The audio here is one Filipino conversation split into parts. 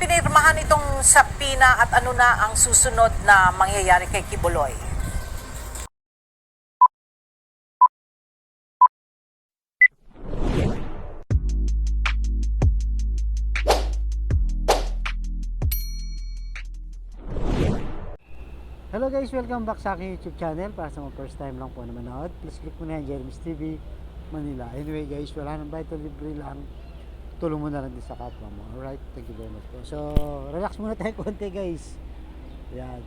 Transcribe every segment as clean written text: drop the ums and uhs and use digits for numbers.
pinirmahan itong sapina at ano na ang susunod na mangyayari kay Kibuloy? Hello guys, welcome back sa aking YouTube channel. Para sa mga first time lang po na manood, please click mo na yan, Jeremy's TV Manila. Anyway guys, wala nang vital, libre lang. Tulong mo na lang din sa kapwa mo. Alright, thank you very much po. So, relax muna tayo konti guys. Yan.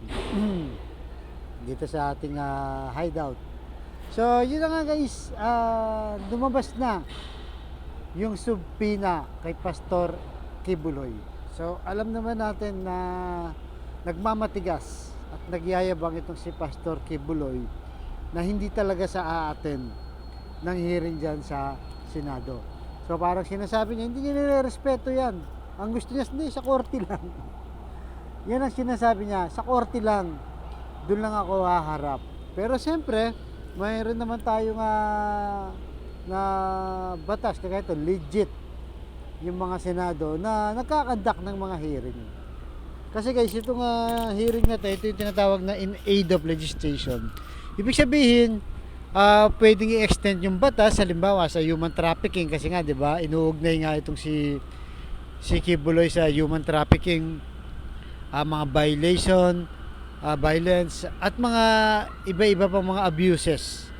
Dito sa ating hideout. So, yun na nga guys, lumabas na yung subpina kay Pastor Kibuloy. So, alam naman natin na nagmamatigas at nagyayabang itong si Pastor Kibuloy na hindi talaga sa aaten ng hearing dyan sa Senado. So parang sinasabi niya, hindi niya nire-respeto yan. Ang gusto niya, hindi, sa korte lang. Yan ang sinasabi niya, sa korte lang. Doon lang ako haharap. Pero siyempre, mayroon naman tayong na batas na ito, legit yung mga Senado na nagkakandak ng mga hearing. Kasi guys, itong hearing na ito yung tinatawag na in aid of legislation. Ibig sabihin, pwedeng i-extend yung batas, halimbawa sa human trafficking, kasi nga, di ba, inuugnay nga itong si Kibuloy sa human trafficking, mga violation, violence, at mga iba-iba pang mga abuses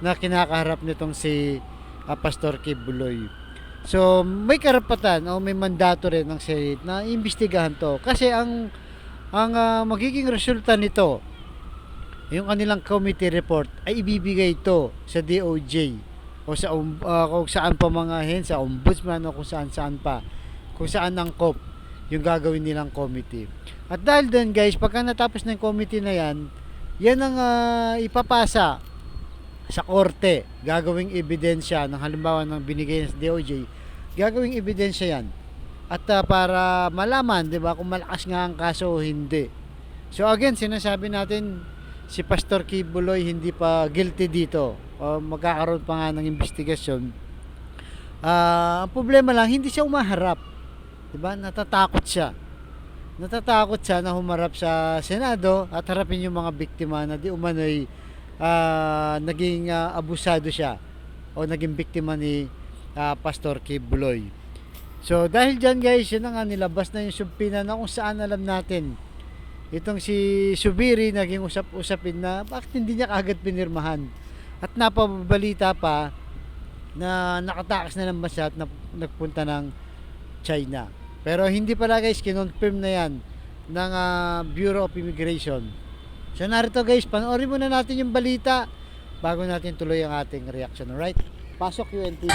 na kinakaharap nitong si Pastor Kibuloy. So, may karapatan o may mandato rin ng Senate na imbestigahan to. Kasi ang magiging resulta nito, yung kanilang committee report, ay ibibigay ito sa DOJ o sa kung saan pa mga sa ombudsman o kung saan pa. Kung saan angkop yung gagawin nilang committee. At dahil doon guys, pagka natapos ng committee na yan, yan ang ipapasa sa korte, gagawing ebidensya ng halimbawa ng binigay sa DOJ, gagawing ebidensya yan. At para malaman, 'di ba, kung malakas nga ang kaso o hindi. So again, sinasabi natin si Pastor Kibuloy hindi pa guilty dito. O magkakaroon pa nga ng investigasyon. Ang problema lang, hindi siya umaharap. 'Di ba? Natatakot siya. Natatakot siya na humarap sa Senado at harapin yung mga biktima na di umano'y naging abusado siya o naging biktima ni Pastor Kibuloy. So dahil dyan guys, yun na nga, nilabas na yung subpina na kung saan alam natin itong si Subiri naging usap-usapin na bakit hindi niya kagad pinirmahan, at napabalita pa na nakatakas na ng bansa at nagpunta ng China. Pero hindi pala guys, kinonfirm na yan ng Bureau of Immigration. So narito guys, panoorin muna natin yung balita bago natin tuloy ang ating reaction. Alright? Pasok UNTV.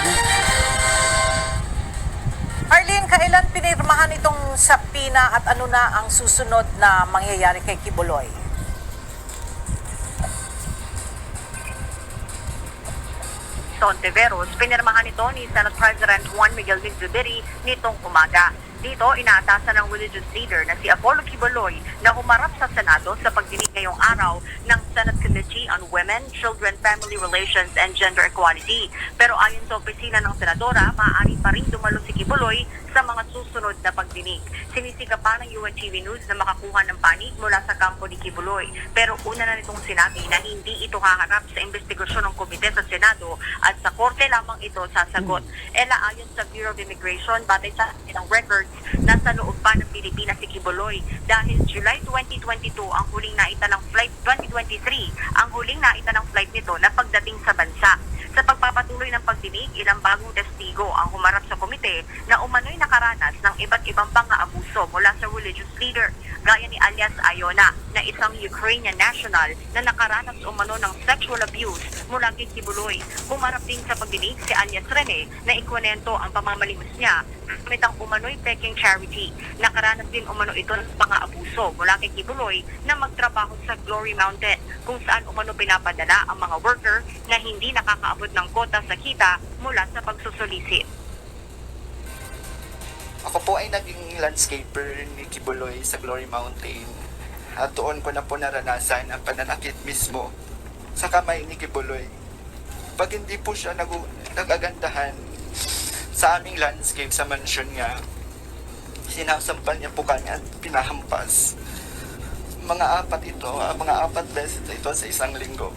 Arlene, kailan pinirmahan itong sapina at ano na ang susunod na mangyayari kay Kibuloy? Ontiveros, pinirmahan ito ni Senate President Juan Miguel Zubiri nitong umaga. Dito, inaatasan ng religious leader na si Apollo Kibuloy na humarap sa Senado sa pagdinig ngayong araw ng Senate Committee on Women, Children, Family Relations, and Gender Equality. Pero ayon sa opisina ng Senadora, maaari pa rin dumalo si Kibuloy sa mga susunod na pagdinig. Sinisika pa ng UNTV News na makakuha ng panig mula sa kampo ni Kibuloy. Pero una na nitong sinabi na hindi ito haharap sa investigasyon ng komite sa Senado at sa korte lamang ito sasagot. Ela ayon sa Bureau of Immigration, batay sa ilang records, nasa loob pa ng Pilipinas si Kibuloy dahil July 2022 ang huling naita ng flight 2023 ang huling naita ng flight nito na pagdating sa bansa. Sa pagpapatuloy ng pagdinig, ilang bagong testigo ang humarap sa komite na umano'y nakaranas ng iba't ibang pang-aabuso mula sa religious leader, gaya ni alias Ayona na isang Ukrainian national na nakaranas umano ng sexual abuse mula kay Kibuloy. Humarap din sa pagdinig si alias Rene na ikwento ang pamamalimos niya gamit ang umano'y peking charity. Nakaranas din umano ito ng pang-aabuso mula kay Kibuloy na magtrabaho sa Glory Mountain kung saan umano pinapadala ang mga worker na hindi nakakaabot ng kota sa kita mula sa pagsusulisit. Ako po ay naging landscaper ni Kibuloy sa Glory Mountain at doon ko na po naranasan ang pananakit mismo sa kamay ni Kibuloy. Pag hindi po siya nag-agandahan sa aming landscape sa mansion niya, Sinasampal niya po kami at pinahampas. Mga apat beses ito sa isang linggo.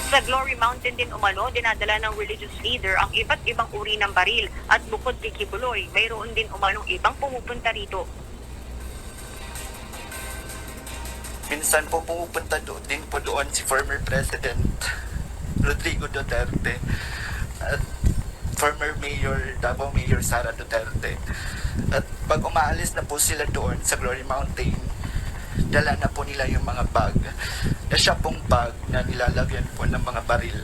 Sa Glory Mountain din umano, dinadala ng religious leader ang iba't ibang uri ng baril at bukod kay Kibuloy, mayroon din umanong ibang pumupunta rito. Minsan po pumupunta din po doon si former President Rodrigo Duterte at former Mayor, Davao Mayor Sara Duterte. At pag umaalis na po sila doon sa Glory Mountain, dala na po nila yung mga bag. Na siya pong bag na nilalagyan po ng mga baril.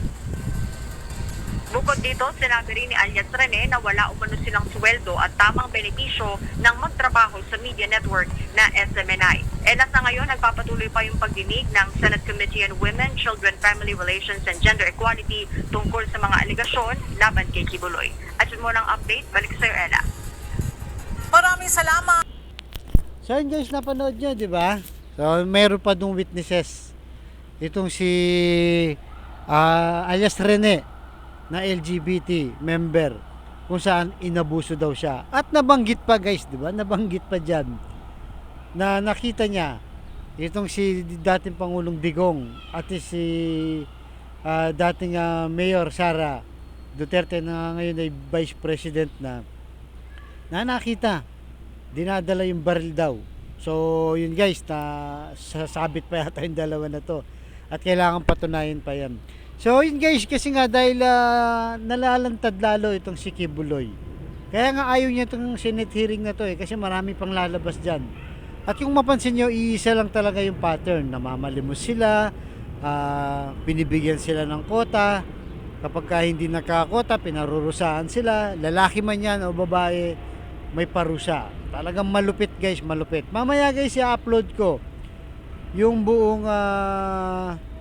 Bukod dito, sinabi rin ni alias Rene na wala umano silang sweldo at tamang benepisyo ng magtrabaho sa media network na SMNI. Nasa ngayon, nagpapatuloy pa yung pagdinig ng Senate Committee on Women, Children, Family Relations and Gender Equality tungkol sa mga aligasyon laban kay Kibuloy. At yun mo ng update, balik sa'yo, Ella. Maraming salamat. So yun guys, napanood nyo, di ba? So meron pa dong witnesses. Itong si alias Rene na LGBT member kung saan inabuso daw siya. At nabanggit pa guys, di ba? Nabanggit pa dyan na nakita niya itong si dating Pangulong Digong at si dating Mayor Sara Duterte na ngayon ay Vice President na nakita dinadala yung baril daw. So yun guys, sasabit pa yata yung dalawa na to at kailangan patunayan pa yan. So yun guys, kasi nga dahil nalalantad lalo itong si Kibuloy, kaya nga ayaw niya itong Senate hearing na to kasi marami pang lalabas dyan. At kung mapansin nyo, iisa lang talaga yung pattern. Namamalimos sila, binibigyan sila ng kota, kapag hindi nakakota, pinarurusahan sila, lalaki man yan o babae, may parusa. Talagang malupit guys, malupit. Mamaya guys, i-upload ko yung buong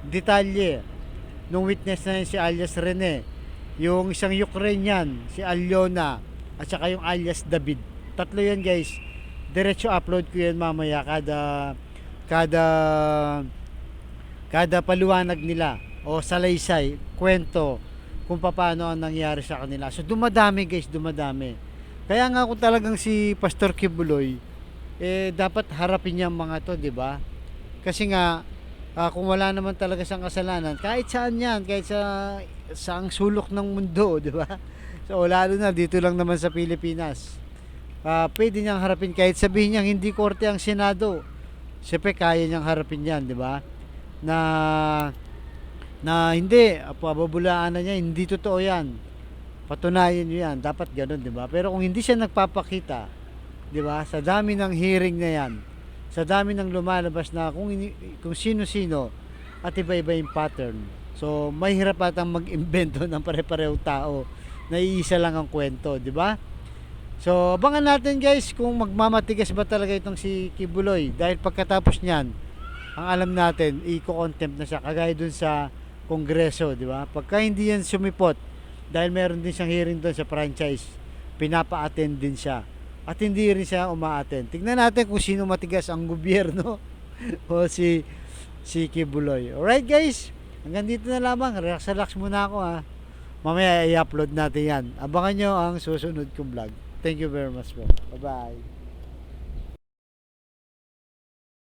detalye nung witness na yun, si alias Rene, yung isang Ukrainian, si Alyona, at saka yung alias David. Tatlo yan guys. Diretso upload ko yan mamaya kada paliwanag nila o salaysay, kwento kung paano ang nangyari sa kanila. So dumadami guys, dumadami. Kaya nga kung talagang si Pastor Kibuloy, dapat harapin niya ang mga to, di ba? Kasi nga, kung wala naman talaga siyang kasalanan, kahit saan yan, kahit sa ang sulok ng mundo, di ba? So lalo na dito lang naman sa Pilipinas. Pwede niyang harapin kahit sabihin niyang hindi korte ang Senado. Siyempre kaya niyang harapin yan, di ba? Na hindi, pababulaan na niya, hindi totoo yan. Patunayan niyo yan, dapat ganun, di ba? Pero kung hindi siya nagpapakita, di ba? Sa dami ng hearing na yan, sa dami ng lumalabas na kung sino-sino at iba-iba yung pattern. So, mahirap atang mag-invento ng pare-parehong tao na iisa lang ang kwento, di ba? So, abangan natin guys kung magmamatigas ba talaga itong si Kibuloy. Dahil pagkatapos niyan, ang alam natin, i-contempt na siya kagaya dun sa Kongreso, di ba? Pagka hindi yan sumipot, dahil meron din siyang hearing doon sa franchise, pinapa-attend din siya. At hindi rin siya uma-attend. Tignan natin kung sino matigas, ang gobyerno o si Kibuloy. Alright guys, hanggang dito na lamang. Relax muna ako ha. Mamaya i-upload natin yan. Abangan nyo ang susunod kong vlog. Thank you very much po. Bye-bye.